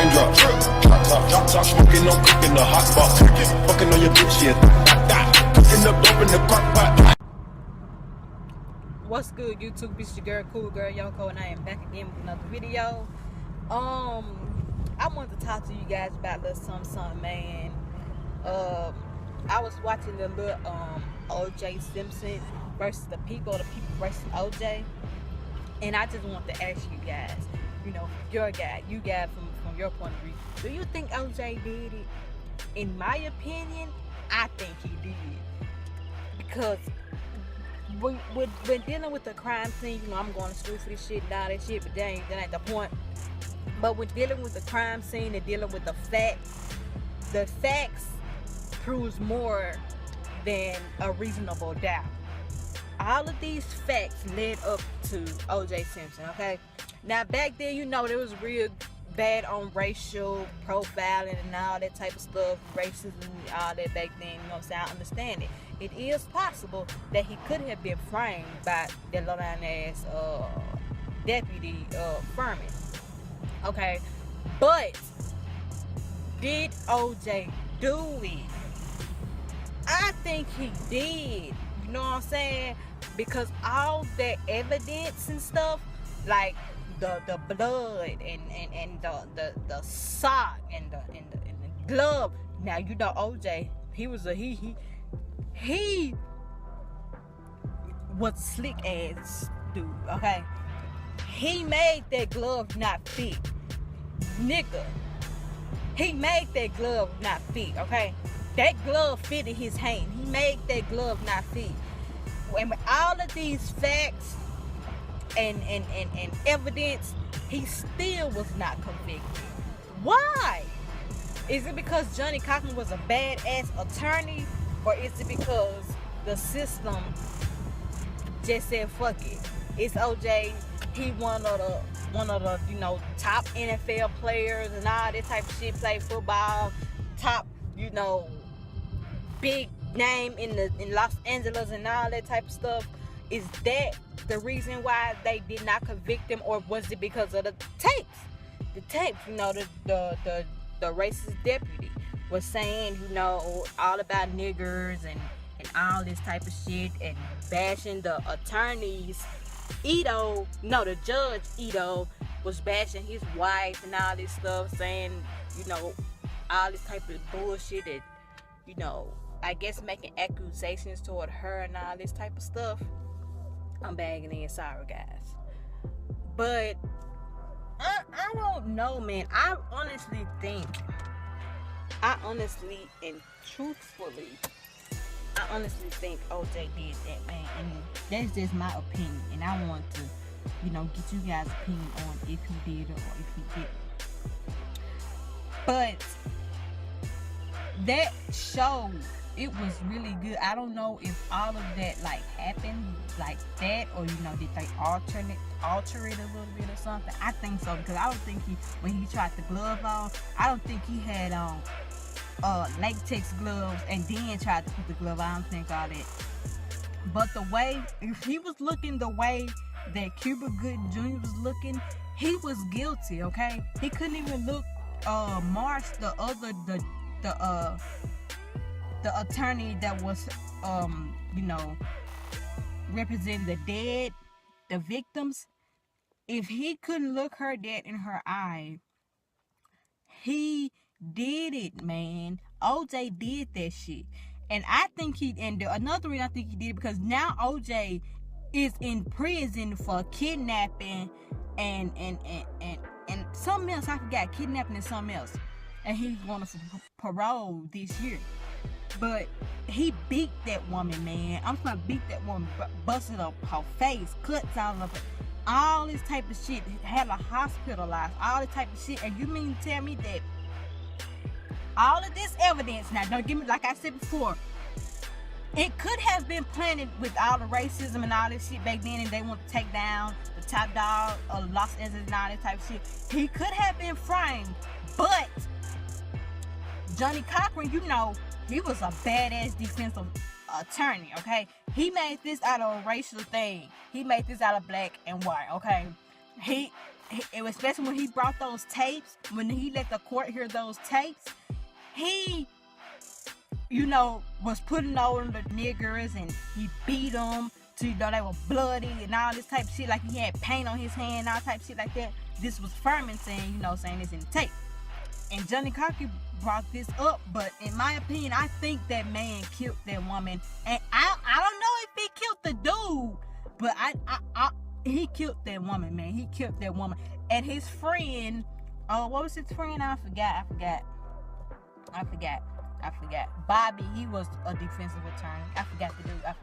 raindrop. Drop top, smoking on cooking the hot box. Fucking on your bitch, yeah. Cooking up dope in the crock pot. What's good, YouTube? It's your girl, Cool Girl Yoko, and I am back again with another video. I wanted to talk to you guys about little Simpson, man. I was watching the little OJ Simpson versus the people versus OJ, and I just want to ask you guys, you guys from your point of view, do you think OJ did it? In my opinion, I think he did, because when dealing with the crime scene, I'm going to school for this shit and all that shit, but that ain't the point. But when dealing with the crime scene and dealing with the facts proves more than a reasonable doubt. All of these facts led up to OJ Simpson, okay? Now, back then, there was real bad on racial profiling and all that type of stuff, racism and all that back then, I understand it. It is possible that he could have been framed by that low-down ass deputy Furman, okay? But did OJ do it? I think he did, you know what I'm saying? Because all that evidence and stuff, like the blood and the sock and the glove. Now OJ, he was slick ass dude, okay? He made that glove not fit, nigga. He made that glove not fit, okay? That glove fitted his hand. He made that glove not fit. And with all of these facts and evidence, he still was not convicted. Why? Is it because Johnny Cochran was a badass attorney, or is it because the system just said fuck it? It's OJ. He one of the top NFL players and all that type of shit. Play football, top big name in Los Angeles and all that type of stuff. Is that the reason why they did not convict him, or was it because of the tapes? The tapes, the racist deputy was saying, all about niggers and all this type of shit, and bashing the attorneys. The judge Ito was bashing his wife and all this stuff, saying, all this type of bullshit that, I guess making accusations toward her and all this type of stuff. I'm bagging in, sorry guys. But I don't know, man. I honestly and truthfully, think OJ did that, man. And that's just my opinion. And I want to, get you guys' opinion on if he did or if he didn't. But that show, it was really good. I don't know if all of that happened like that, or did they alter it a little bit or something. I think so, because I don't think when he tried the glove on, I don't think he had on latex gloves and then tried to put the glove on. I don't think all that. But if he was looking the way that Cuba Gooding Jr. was looking, he was guilty, okay? He couldn't even look Marsh, the attorney that was representing the victims. If he couldn't look her dead in her eye, he did it, man. OJ did that shit. And I think another reason I think he did it, because now OJ is in prison for kidnapping and something else. I forgot, kidnapping and something else. And he's going for parole this year. But he beat that woman, man. I'm trying to beat that woman, busted up her face, cuts all of it, all this type of shit, had her hospitalized, all this type of shit. And you mean to tell me that all of this evidence, now don't give me, like I said before, it could have been planted with all the racism and all this shit back then, and they want to take down the top dog of Los Angeles and all that type of shit. He could have been framed, but Johnny Cochran, he was a badass defensive attorney, okay? He made this out of a racial thing. He made this out of black and white, okay? He especially when he brought those tapes, when he let the court hear those tapes, he, was putting over the niggers, and he beat them to, they were bloody and all this type of shit, like he had paint on his hand, all type of shit like that. This was Furman saying, saying this in the tape. And Johnny Cochran brought this up, but in my opinion, I think that man killed that woman. And I don't know if he killed the dude, but he killed that woman, man. He killed that woman. And his friend, what was his friend? I forgot. Bobby, he was a defensive attorney. I forgot the dude. I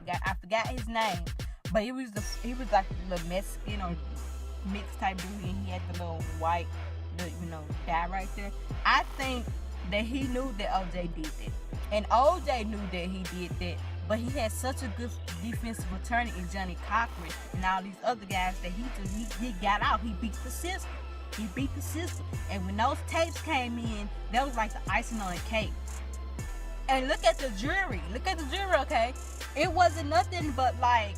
forgot his name. But he was like a little Mexican or mixed type dude, and he had the little white, dye right there. I think that he knew that OJ did that. And OJ knew that he did that. But he had such a good defensive attorney in Johnny Cochran and all these other guys that he got out. He beat the system. And when those tapes came in, that was like the icing on the cake. And look at the jury, okay? It wasn't nothing but like,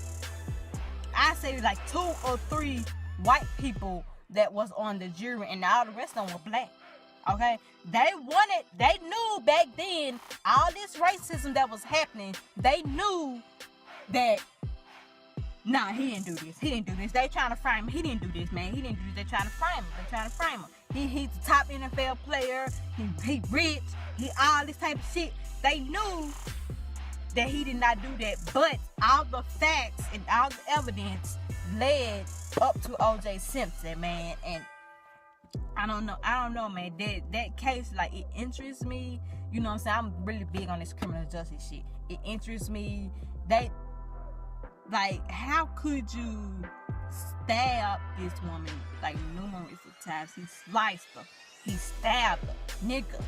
I say like 2 or 3 white people that was on the jury, and all the rest of them were black. Okay? They knew back then, all this racism that was happening, they knew that, nah, he didn't do this. They trying to frame him. He didn't do this, man. He didn't do this. They trying to frame him. He's the top NFL player. He rich. He all this type of shit. They knew that he did not do that, but all the facts and all the evidence led up to O.J. Simpson, man. And I don't know, man. That case, like, it interests me. You know what I'm saying? I'm really big on this criminal justice shit. It interests me. How could you stab this woman like numerous times? He sliced her. He stabbed her. Nigga.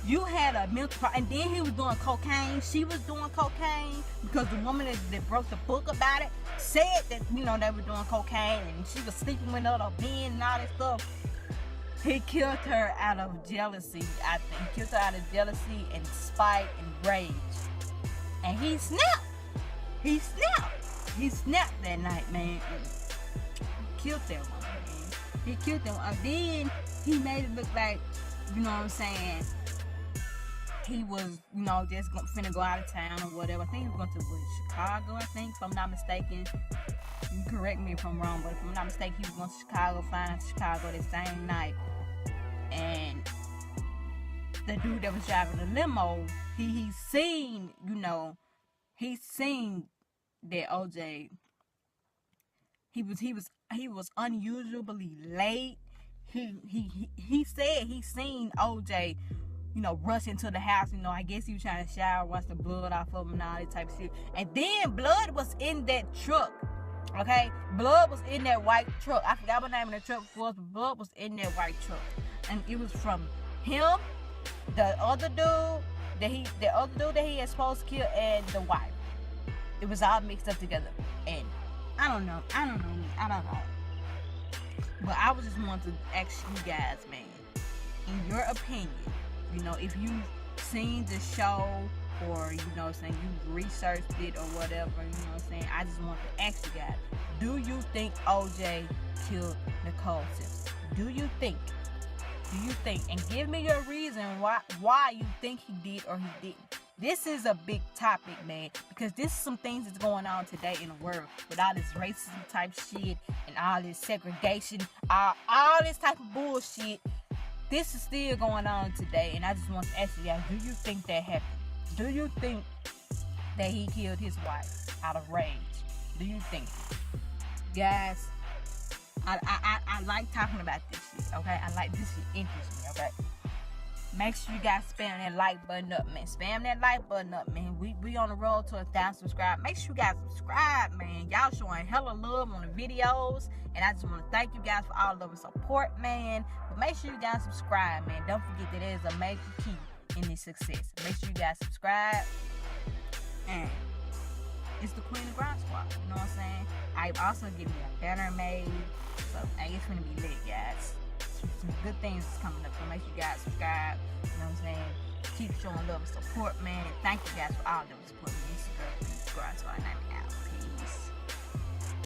You had a mental problem. And then he was doing cocaine. She was doing cocaine because the woman that wrote the book about it said that, they were doing cocaine and she was sleeping with other men and all that stuff. He killed her out of jealousy, I think. He killed her out of jealousy and spite and rage. And he snapped. He snapped that night, man. He killed that woman, man. He killed them. And then he made it look like, you know what I'm saying, he was, just finna go out of town or whatever. I think he was going to Chicago, I think, if I'm not mistaken. You can correct me if I'm wrong, but if I'm not mistaken, he was going to Chicago, flying to Chicago that same night. And the dude that was driving the limo, he seen that OJ, he was unusually late. He said he seen OJ, rush into the house. I guess he was trying to shower, wash the blood off of him and all that type of shit. And then blood was in that truck. Okay? Blood was in that white truck. I forgot what the name of the truck was, but blood was in that white truck. And it was from him, the other dude that he had supposed to kill, and the wife. It was all mixed up together. And I don't know. But I was just wanting to ask you guys, man, in your opinion, if you've seen the show or, saying you researched it or whatever, I just want to ask you guys, do you think OJ killed Nicole Simpson? Do you think? And give me your reason why you think he did or he didn't. This is a big topic, man, because this is some things that's going on today in the world with all this racism type shit and all this segregation, all this type of bullshit. This is still going on today, and I just want to ask you guys, do you think that happened? Do you think that he killed his wife out of rage? Do you think? Guys, I like talking about this shit, okay? I like this shit interests me, okay? Make sure you guys spam that like button up, man. Spam that like button up, man. We on the road to 1,000 subscribers. Make sure you guys subscribe, man. Y'all showing hella love on the videos. And I just want to thank you guys for all of the support, man. But make sure you guys subscribe, man. Don't forget that it is a major key in this success. Make sure you guys subscribe. And it's the Queen of Grind Squad. You know what I'm saying? I'm also getting a banner made. So, hey, it's going to be lit, guys. Some good things is coming up. So make sure you guys subscribe. You know what I'm saying? Keep showing love and support, man. And thank you guys for all of the support. This is your girl, Queen of Grind Squad. And I'm out. Peace.